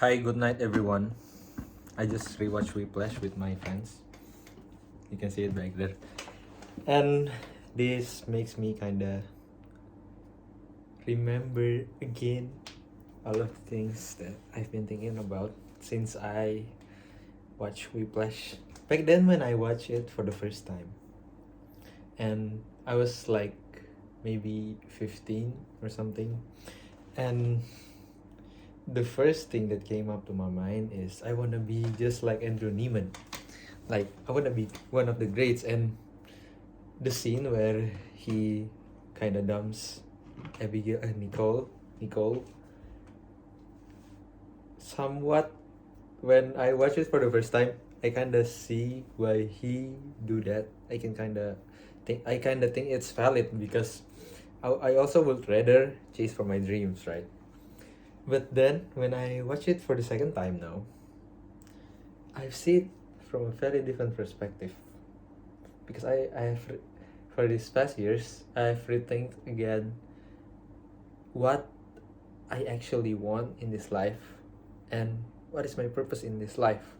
Hi, good night, everyone. I just rewatched Whiplash with my friends. You can see it back there. And this makes me kinda remember again all of the things that I've been thinking about since I watched Whiplash. Back then, when I watched it for the first time, and I was like maybe 15 or something, and the first thing that came up to my mind is I wanna be just like Andrew Neiman. Like I wanna be one of the greats, and the scene where he kind of dumps Abigail and Nicole somewhat. When I watch it for the first time, I kind of see why he do that. I kind of think it's valid because I also would rather chase for my dreams, right? But then when I watch it for the second time now, I see it from a very different perspective because for these past years I've rethink again what I actually want in this life and what is my purpose in this life.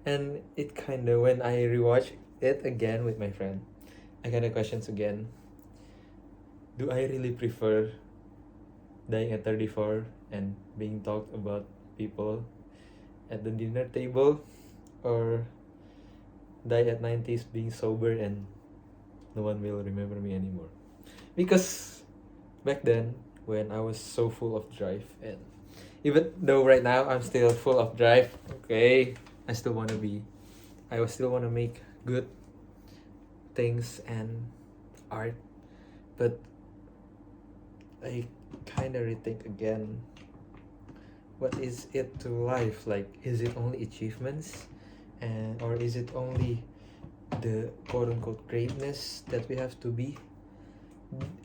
And it kind of, when I rewatch it again with my friend, I kind of questions again, do I really prefer dying at 34 and being talked about people at the dinner table, or die at 90s being sober and no one will remember me anymore? Because back then, when I was so full of drive, and even though right now I'm still full of drive, okay, I still want to be, I still want to make good things and art, but I kind of rethink again, what is it to life? Like, is it only achievements, and or is it only the quote unquote greatness that we have to be?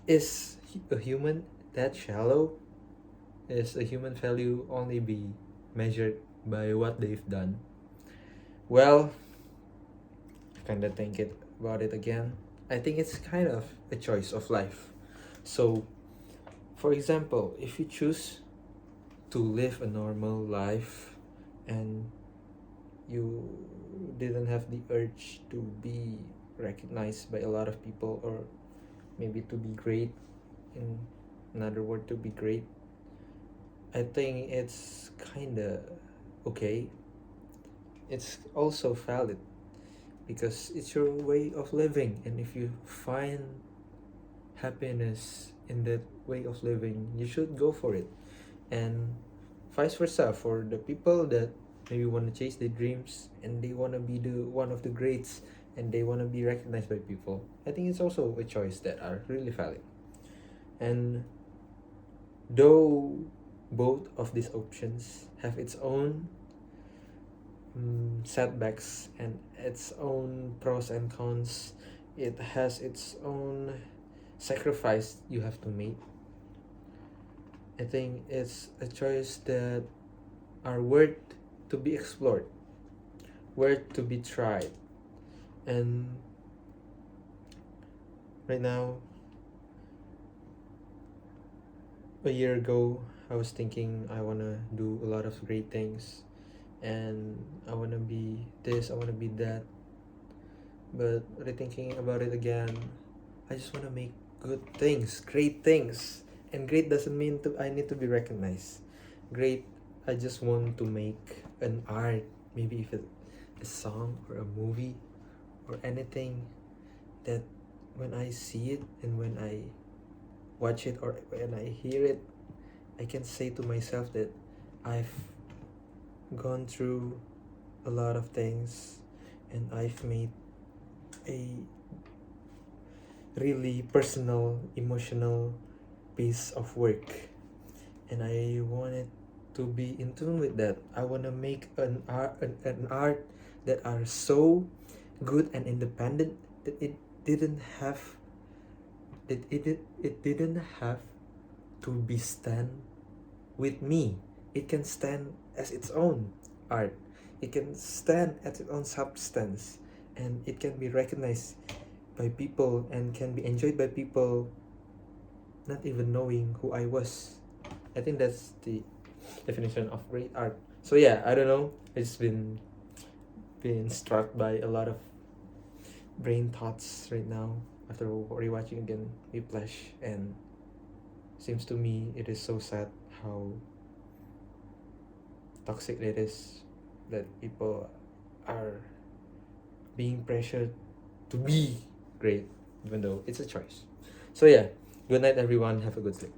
Is a human that shallow? Is a human value only be measured by what they've done? Well, I kind of think about it again. I think it's kind of a choice of life. So, for example, if you choose to live a normal life and you didn't have the urge to be recognized by a lot of people, or maybe to be great, in another word, to be great, I think it's kind of okay. It's also valid because it's your way of living, and if you find happiness in that way of living, you should go for it. And vice versa, for the people that maybe want to chase their dreams and they want to be the one of the greats and they want to be recognized by people, I think it's also a choice that are really valid. And though both of these options have its own setbacks and its own pros and cons, it has its own sacrifice you have to make. I think it's a choice that are worth to be explored, worth to be tried. And right now, a year ago, I was thinking I want to do a lot of great things and I want to be this, I want to be that. But rethinking about it again, I just want to make good things, great things. And great doesn't mean I need to be recognized. Great, I just want to make an art, maybe if it's a song or a movie or anything, that when I see it and when I watch it or when I hear it, I can say to myself that I've gone through a lot of things and I've made a really personal, emotional piece of work, and I wanted to be in tune with that. I want to make an art that are so good and independent that it didn't have it didn't have to be stand with me. It can stand as its own art. It can stand as its own substance, and it can be recognized by people and can be enjoyed by people not even knowing who I was. I think that's the definition of great art. So yeah, I don't know. It's been struck by a lot of brain thoughts right now after rewatching again Whiplash, and seems to me it is so sad how toxic it is that people are being pressured to be great even though it's a choice. So yeah, good night everyone. Have a good sleep.